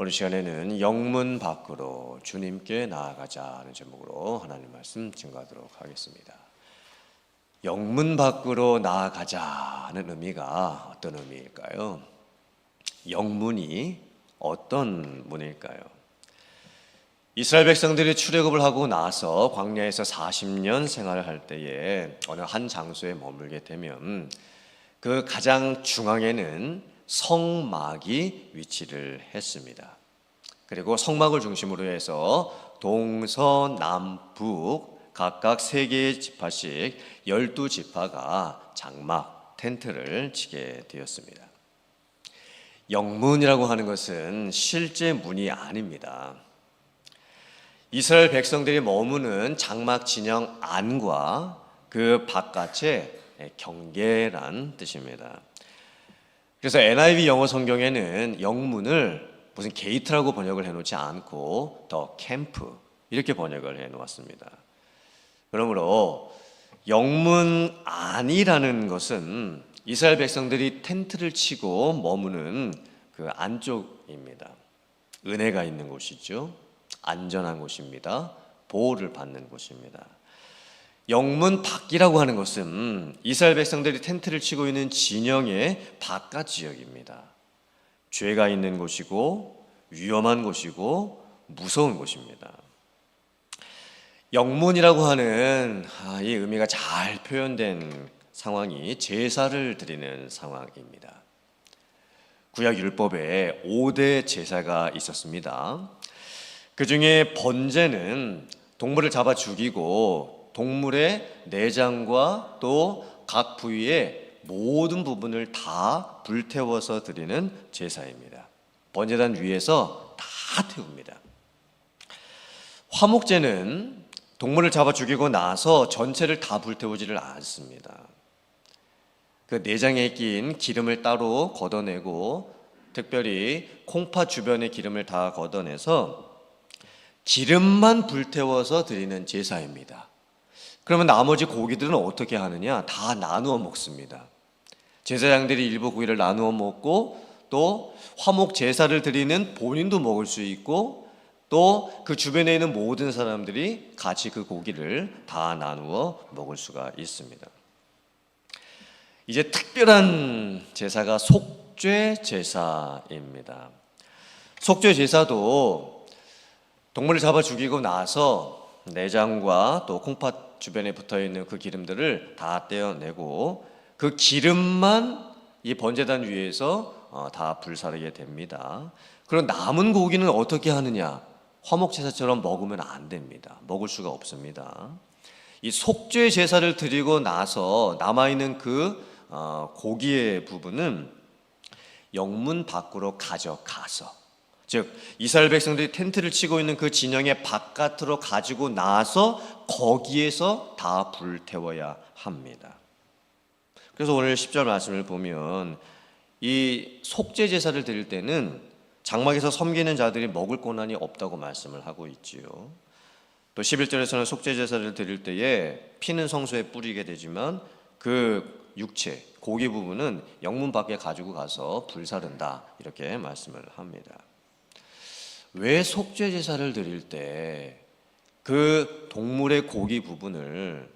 오늘 시간에는 영문 밖으로 주님께 나아가자는 제목으로 하나님 말씀 증거하도록 하겠습니다. 영문 밖으로 나아가자는 의미가 어떤 의미일까요? 영문이 어떤 문일까요? 이스라엘 백성들이 출애굽을 하고 나서 광야에서 40년 생활을 할 때에 어느 한 장소에 머물게 되면 그 가장 중앙에는 성막이 위치를 했습니다. 그리고 성막을 중심으로 해서 동서남북 각각 3개의 지파씩 12지파가 장막, 텐트를 치게 되었습니다. 영문이라고 하는 것은 실제 문이 아닙니다. 이스라엘 백성들이 머무는 장막 진영 안과 그 바깥의 경계란 뜻입니다. 그래서 NIV 영어 성경에는 영문을 무슨 게이트라고 번역을 해놓지 않고 더 캠프 이렇게 번역을 해놓았습니다. 그러므로 영문 안이라는 것은 이스라엘 백성들이 텐트를 치고 머무는 그 안쪽입니다. 은혜가 있는 곳이죠. 안전한 곳입니다. 보호를 받는 곳입니다. 영문 밖이라고 하는 것은 이스라엘 백성들이 텐트를 치고 있는 진영의 바깥 지역입니다. 죄가 있는 곳이고 위험한 곳이고 무서운 곳입니다. 영문이라고 하는 이 의미가 잘 표현된 상황이 제사를 드리는 상황입니다. 구약 율법에 5대 제사가 있었습니다. 그 중에 번제는 동물을 잡아 죽이고 동물의 내장과 또 각 부위의 모든 부분을 다 불태워서 드리는 제사입니다. 번제단 위에서 다 태웁니다. 화목제는 동물을 잡아 죽이고 나서 전체를 다 불태우지를 않습니다. 그 내장에 낀 기름을 따로 걷어내고 특별히 콩팥 주변의 기름을 다 걷어내서 기름만 불태워서 드리는 제사입니다. 그러면 나머지 고기들은 어떻게 하느냐? 다 나누어 먹습니다. 제사장들이 일부 고기를 나누어 먹고 또 화목 제사를 드리는 본인도 먹을 수 있고 또 그 주변에 있는 모든 사람들이 같이 그 고기를 다 나누어 먹을 수가 있습니다. 이제 특별한 제사가 속죄 제사입니다. 속죄 제사도 동물을 잡아 죽이고 나서 내장과 또 콩팥 주변에 붙어있는 그 기름들을 다 떼어내고 그 기름만 이 번제단 위에서 다 불사르게 됩니다. 그럼 남은 고기는 어떻게 하느냐? 화목제사처럼 먹으면 안 됩니다. 먹을 수가 없습니다. 이 속죄 제사를 드리고 나서 남아있는 그 고기의 부분은 영문 밖으로 가져가서, 즉 이스라엘 백성들이 텐트를 치고 있는 그 진영의 바깥으로 가지고 나서 거기에서 다 불태워야 합니다. 그래서 오늘 10절 말씀을 보면 이 속죄 제사를 드릴 때는 장막에서 섬기는 자들이 먹을 권한이 없다고 말씀을 하고 있지요. 또 11절에서는 속죄 제사를 드릴 때에 피는 성소에 뿌리게 되지만 그 육체, 고기 부분은 영문 밖에 가지고 가서 불사른다 이렇게 말씀을 합니다. 왜 속죄 제사를 드릴 때 그 동물의 고기 부분을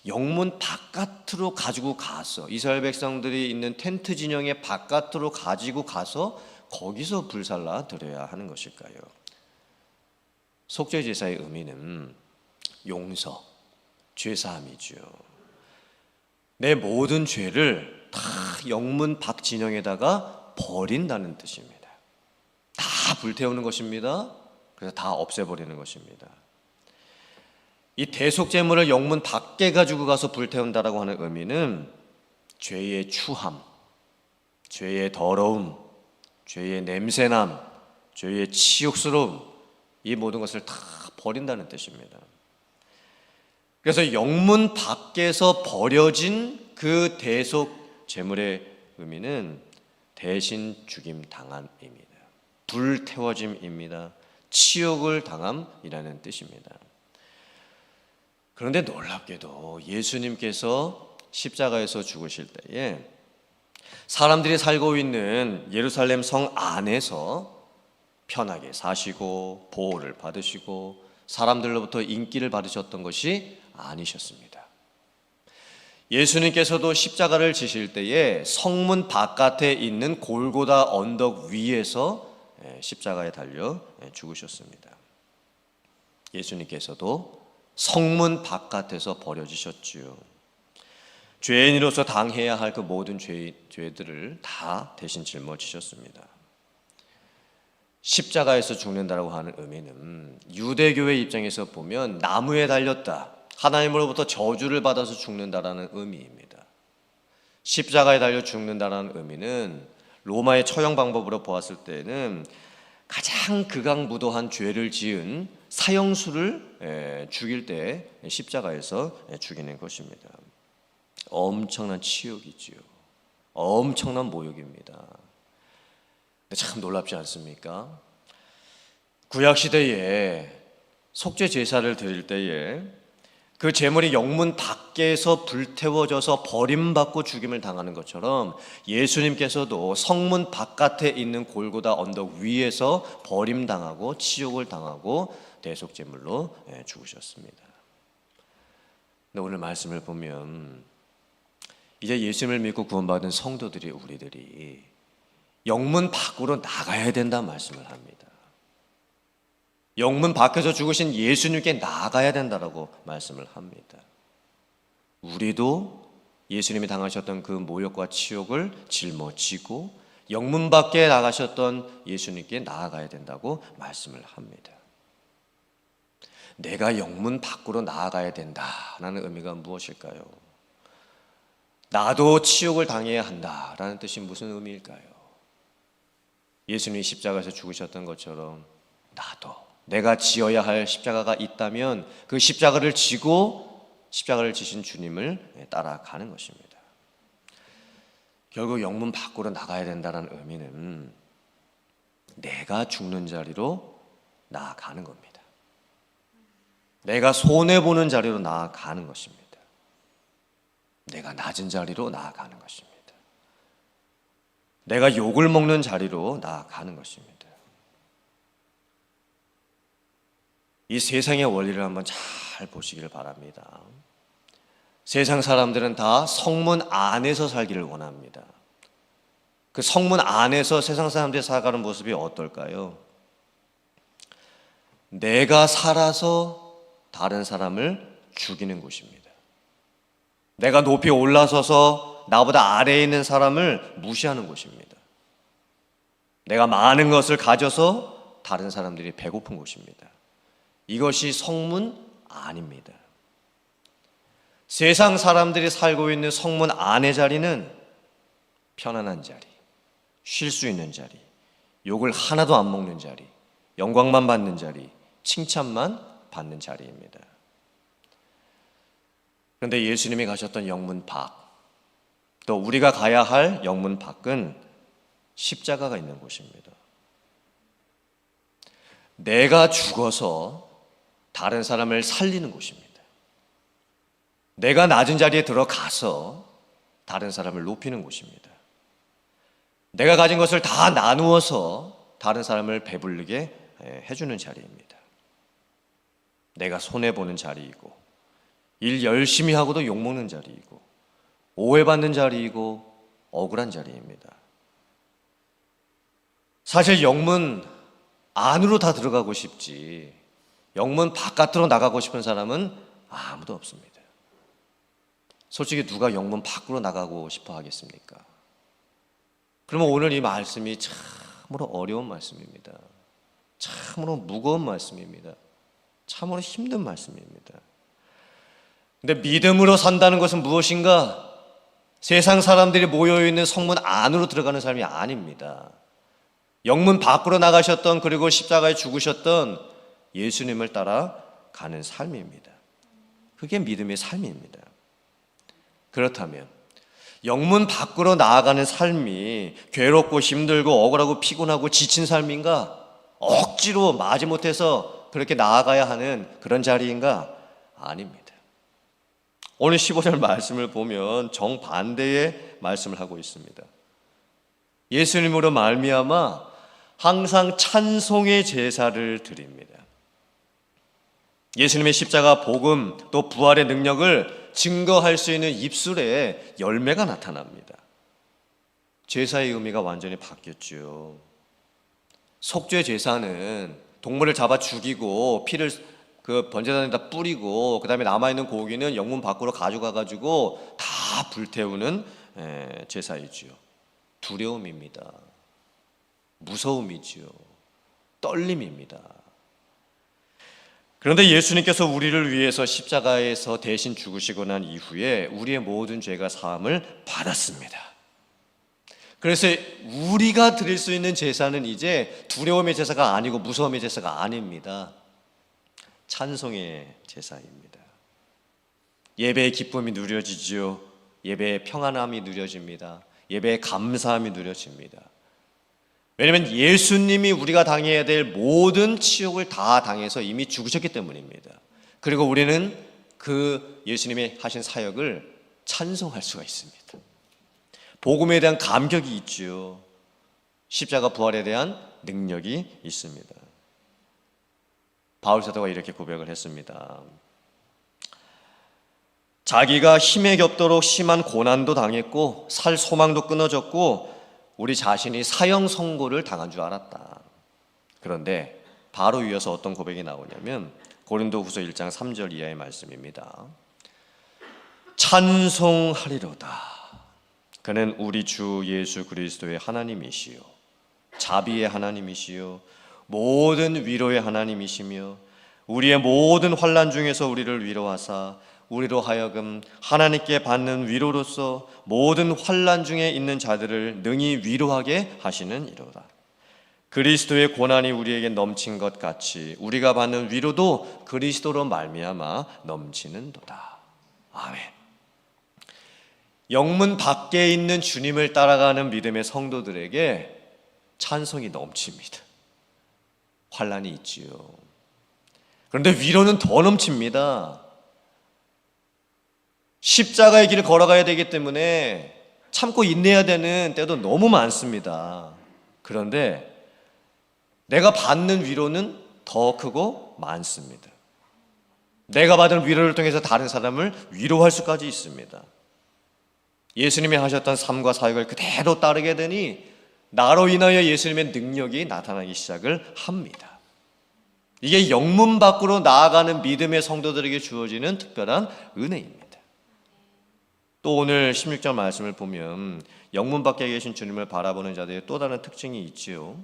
영문 바깥으로 가지고 가서 이스라엘 백성들이 있는 텐트 진영의 바깥으로 가지고 가서 거기서 불살라 드려야 하는 것일까요? 속죄 제사의 의미는 용서, 죄사함이죠. 내 모든 죄를 다 영문 밖 진영에다가 버린다는 뜻입니다. 다 불태우는 것입니다. 그래서 다 없애버리는 것입니다. 이 대속제물을 영문 밖에 가지고 가서 불태운다라고 하는 의미는 죄의 추함, 죄의 더러움, 죄의 냄새남, 죄의 치욕스러움, 이 모든 것을 다 버린다는 뜻입니다. 그래서 영문 밖에서 버려진 그 대속제물의 의미는 대신 죽임 당함입니다. 불태워짐입니다. 치욕을 당함이라는 뜻입니다. 그런데 놀랍게도 예수님께서 십자가에서 죽으실 때에 사람들이 살고 있는 예루살렘 성 안에서 편하게 사시고 보호를 받으시고 사람들로부터 인기를 받으셨던 것이 아니셨습니다. 예수님께서도 십자가를 지실 때에 성문 바깥에 있는 골고다 언덕 위에서 십자가에 달려 죽으셨습니다. 예수님께서도 성문 바깥에서 버려지셨지요. 죄인으로서 당해야 할 그 모든 죄들을 다 대신 짊어지셨습니다. 십자가에서 죽는다라고 하는 의미는 유대교의 입장에서 보면 나무에 달렸다, 하나님으로부터 저주를 받아서 죽는다라는 의미입니다. 십자가에 달려 죽는다라는 의미는 로마의 처형 방법으로 보았을 때는 가장 극악무도한 죄를 지은 사형수를 죽일 때 십자가에서 죽이는 것입니다. 엄청난 치욕이지요. 엄청난 모욕입니다. 참 놀랍지 않습니까? 구약시대에 속죄 제사를 드릴 때에 그 제물이 영문 밖에서 불태워져서 버림받고 죽임을 당하는 것처럼 예수님께서도 성문 바깥에 있는 골고다 언덕 위에서 버림당하고 치욕을 당하고 대속제물로 죽으셨습니다. 근데 오늘 말씀을 보면 이제 예수님을 믿고 구원받은 성도들이, 우리들이 영문 밖으로 나가야 된다는 말씀을 합니다. 영문 밖에서 죽으신 예수님께 나아가야 된다라고 말씀을 합니다. 우리도 예수님이 당하셨던 그 모욕과 치욕을 짊어지고 영문 밖에 나가셨던 예수님께 나아가야 된다고 말씀을 합니다. 내가 영문 밖으로 나아가야 된다라는 의미가 무엇일까요? 나도 치욕을 당해야 한다라는 뜻이 무슨 의미일까요? 예수님이 십자가에서 죽으셨던 것처럼 나도 내가 지어야 할 십자가가 있다면 그 십자가를 지고 십자가를 지신 주님을 따라가는 것입니다. 결국 영문 밖으로 나가야 된다는 의미는 내가 죽는 자리로 나아가는 겁니다. 내가 손해보는 자리로 나아가는 것입니다. 내가 낮은 자리로 나아가는 것입니다. 내가 욕을 먹는 자리로 나아가는 것입니다. 이 세상의 원리를 한번 잘 보시기를 바랍니다. 세상 사람들은 다 성문 안에서 살기를 원합니다. 그 성문 안에서 세상 사람들이 살아가는 모습이 어떨까요? 내가 살아서 다른 사람을 죽이는 곳입니다. 내가 높이 올라서서 나보다 아래에 있는 사람을 무시하는 곳입니다. 내가 많은 것을 가져서 다른 사람들이 배고픈 곳입니다. 이것이 성문 안입니다. 세상 사람들이 살고 있는 성문 안의 자리는 편안한 자리, 쉴 수 있는 자리, 욕을 하나도 안 먹는 자리, 영광만 받는 자리, 칭찬만 받는 자리입니다. 그런데 예수님이 가셨던 영문 밖, 또 우리가 가야 할 영문 밖은 십자가가 있는 곳입니다. 내가 죽어서 다른 사람을 살리는 곳입니다. 내가 낮은 자리에 들어가서 다른 사람을 높이는 곳입니다. 내가 가진 것을 다 나누어서 다른 사람을 배부르게 해주는 자리입니다. 내가 손해보는 자리이고 일 열심히 하고도 욕먹는 자리이고 오해받는 자리이고 억울한 자리입니다. 사실 영문 안으로 다 들어가고 싶지 영문 바깥으로 나가고 싶은 사람은 아무도 없습니다. 솔직히 누가 영문 밖으로 나가고 싶어 하겠습니까? 그러면 오늘 이 말씀이 참으로 어려운 말씀입니다. 참으로 무거운 말씀입니다. 참으로 힘든 말씀입니다. 근데 믿음으로 산다는 것은 무엇인가? 세상 사람들이 모여있는 성문 안으로 들어가는 삶이 아닙니다. 영문 밖으로 나가셨던, 그리고 십자가에 죽으셨던 예수님을 따라 가는 삶입니다. 그게 믿음의 삶입니다. 그렇다면 영문 밖으로 나아가는 삶이 괴롭고 힘들고 억울하고 피곤하고 지친 삶인가? 억지로 마지못해서 그렇게 나아가야 하는 그런 자리인가? 아닙니다. 오늘 15절 말씀을 보면 정반대의 말씀을 하고 있습니다. 예수님으로 말미암아 항상 찬송의 제사를 드립니다. 예수님의 십자가 복음 또 부활의 능력을 증거할 수 있는 입술에 열매가 나타납니다. 제사의 의미가 완전히 바뀌었죠. 속죄 제사는 동물을 잡아 죽이고 피를 그 번제단에다 뿌리고 그 다음에 남아있는 고기는 영문 밖으로 가져가가지고 다 불태우는 제사이지요. 두려움입니다. 무서움이지요. 떨림입니다. 그런데 예수님께서 우리를 위해서 십자가에서 대신 죽으시고 난 이후에 우리의 모든 죄가 사함을 받았습니다. 그래서 우리가 드릴 수 있는 제사는 이제 두려움의 제사가 아니고 무서움의 제사가 아닙니다. 찬송의 제사입니다. 예배의 기쁨이 누려지지요. 예배의 평안함이 누려집니다. 예배의 감사함이 누려집니다. 왜냐하면 예수님이 우리가 당해야 될 모든 치욕을 다 당해서 이미 죽으셨기 때문입니다. 그리고 우리는 그 예수님이 하신 사역을 찬송할 수가 있습니다. 복음에 대한 감격이 있지요. 십자가 부활에 대한 능력이 있습니다. 바울 사도가 이렇게 고백을 했습니다. 자기가 힘에 겹도록 심한 고난도 당했고 살 소망도 끊어졌고 우리 자신이 사형 선고를 당한 줄 알았다. 그런데 바로 이어서 어떤 고백이 나오냐면 고린도후서 1장 3절 이하의 말씀입니다. 찬송하리로다. 그는 우리 주 예수 그리스도의 하나님이시요 자비의 하나님이시요 모든 위로의 하나님이시며 우리의 모든 환난 중에서 우리를 위로하사 우리로 하여금 하나님께 받는 위로로서 모든 환난 중에 있는 자들을 능히 위로하게 하시는 이로다. 그리스도의 고난이 우리에게 넘친 것 같이 우리가 받는 위로도 그리스도로 말미암아 넘치는도다. 아멘. 영문 밖에 있는 주님을 따라가는 믿음의 성도들에게 찬송이 넘칩니다. 환난이 있지요. 그런데 위로는 더 넘칩니다. 십자가의 길을 걸어가야 되기 때문에 참고 인내해야 되는 때도 너무 많습니다. 그런데 내가 받는 위로는 더 크고 많습니다. 내가 받은 위로를 통해서 다른 사람을 위로할 수까지 있습니다. 예수님이 하셨던 삶과 사역을 그대로 따르게 되니 나로 인하여 예수님의 능력이 나타나기 시작을 합니다. 이게 영문 밖으로 나아가는 믿음의 성도들에게 주어지는 특별한 은혜입니다. 또 오늘 16절 말씀을 보면 영문 밖에 계신 주님을 바라보는 자들의 또 다른 특징이 있지요.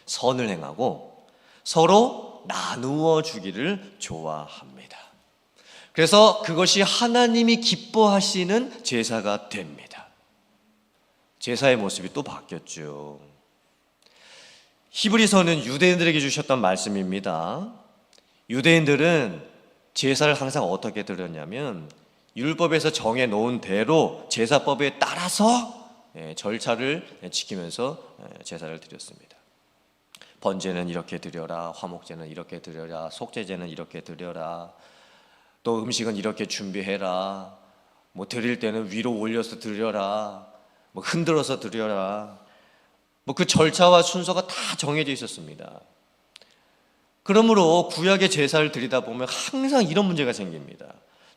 선을 행하고 서로 나누어 주기를 좋아합니다. 그래서 그것이 하나님이 기뻐하시는 제사가 됩니다. 제사의 모습이 또 바뀌었죠. 히브리서는 유대인들에게 주셨던 말씀입니다. 유대인들은 제사를 항상 어떻게 드렸냐면 율법에서 정해놓은 대로 제사법에 따라서 절차를 지키면서 제사를 드렸습니다. 번제는 이렇게 드려라, 화목제는 이렇게 드려라, 속죄제는 이렇게 드려라, 또 음식은 이렇게 준비해라, 뭐 드릴 때는 위로 올려서 드려라, 뭐 흔들어서 드려라, 뭐 그 절차와 순서가 다 정해져 있었습니다. 그러므로 구약의 제사를 드리다 보면 항상 이런 문제가 생깁니다.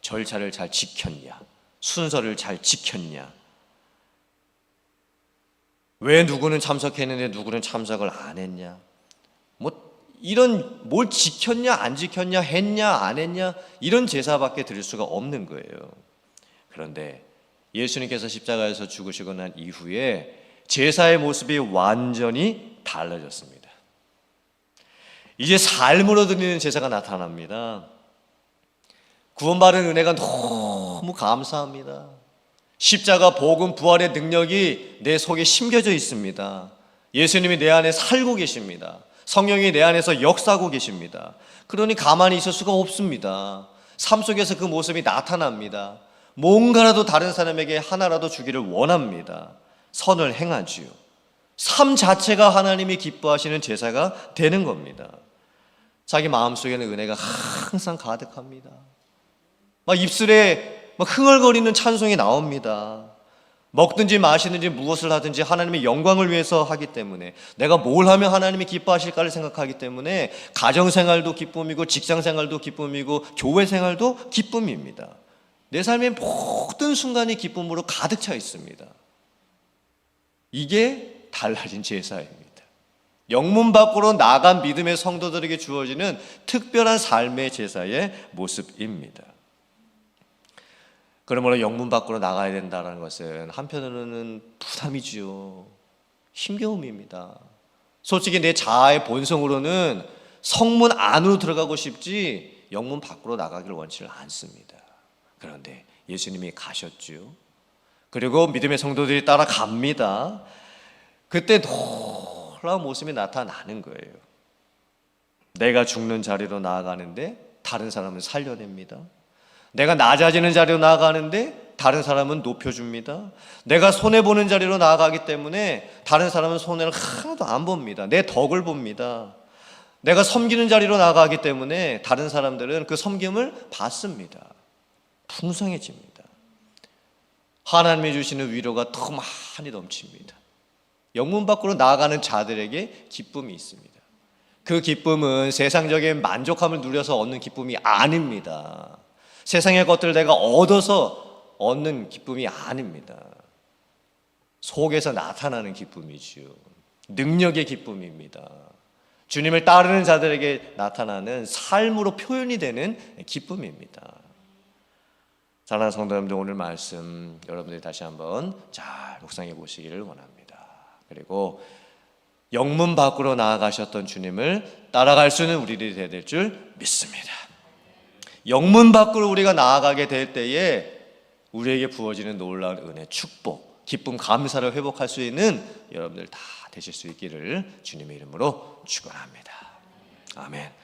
절차를 잘 지켰냐? 순서를 잘 지켰냐? 왜 누구는 참석했는데 누구는 참석을 안 했냐? 뭐 이런 뭘 지켰냐 안 지켰냐 했냐 안 했냐 이런 제사밖에 드릴 수가 없는 거예요. 그런데 예수님께서 십자가에서 죽으시고 난 이후에 제사의 모습이 완전히 달라졌습니다. 이제 삶으로 드리는 제사가 나타납니다. 구원받은 은혜가 너무 감사합니다. 십자가 복음 부활의 능력이 내 속에 심겨져 있습니다. 예수님이 내 안에 살고 계십니다. 성령이 내 안에서 역사하고 계십니다. 그러니 가만히 있을 수가 없습니다. 삶 속에서 그 모습이 나타납니다. 뭔가라도 다른 사람에게 하나라도 주기를 원합니다. 선을 행하지요. 삶 자체가 하나님이 기뻐하시는 제사가 되는 겁니다. 자기 마음속에는 은혜가 항상 가득합니다. 막 입술에 막 흥얼거리는 찬송이 나옵니다. 먹든지 마시든지 무엇을 하든지 하나님의 영광을 위해서 하기 때문에, 내가 뭘 하면 하나님이 기뻐하실까를 생각하기 때문에 가정생활도 기쁨이고 직장생활도 기쁨이고 교회생활도 기쁨입니다. 내 삶의 모든 순간이 기쁨으로 가득 차 있습니다. 이게 달라진 제사입니다. 영문 밖으로 나간 믿음의 성도들에게 주어지는 특별한 삶의 제사의 모습입니다. 그러므로 영문 밖으로 나가야 된다는 것은 한편으로는 부담이지요. 힘겨움입니다. 솔직히 내 자아의 본성으로는 성문 안으로 들어가고 싶지 영문 밖으로 나가기를 원치를 않습니다. 그런데 예수님이 가셨죠. 그리고 믿음의 성도들이 따라갑니다. 그때 놀라운 모습이 나타나는 거예요. 내가 죽는 자리로 나아가는데 다른 사람은 살려냅니다. 내가 낮아지는 자리로 나아가는데 다른 사람은 높여줍니다. 내가 손해보는 자리로 나아가기 때문에 다른 사람은 손해를 하나도 안 봅니다. 내 덕을 봅니다. 내가 섬기는 자리로 나아가기 때문에 다른 사람들은 그 섬김을 받습니다. 풍성해집니다. 하나님이 주시는 위로가 더 많이 넘칩니다. 영문 밖으로 나아가는 자들에게 기쁨이 있습니다. 그 기쁨은 세상적인 만족함을 누려서 얻는 기쁨이 아닙니다. 세상의 것들을 내가 얻어서 얻는 기쁨이 아닙니다. 속에서 나타나는 기쁨이지요. 능력의 기쁨입니다. 주님을 따르는 자들에게 나타나는 삶으로 표현이 되는 기쁨입니다. 사랑하는 성도 여러분들, 오늘 말씀 여러분들이 다시 한번 잘 묵상해 보시기를 원합니다. 그리고 영문 밖으로 나아가셨던 주님을 따라갈 수 있는 우리들이 되어야 될 줄 믿습니다. 영문 밖으로 우리가 나아가게 될 때에 우리에게 부어지는 놀라운 은혜, 축복, 기쁨, 감사를 회복할 수 있는 여러분들 다 되실 수 있기를 주님의 이름으로 축원합니다. 아멘.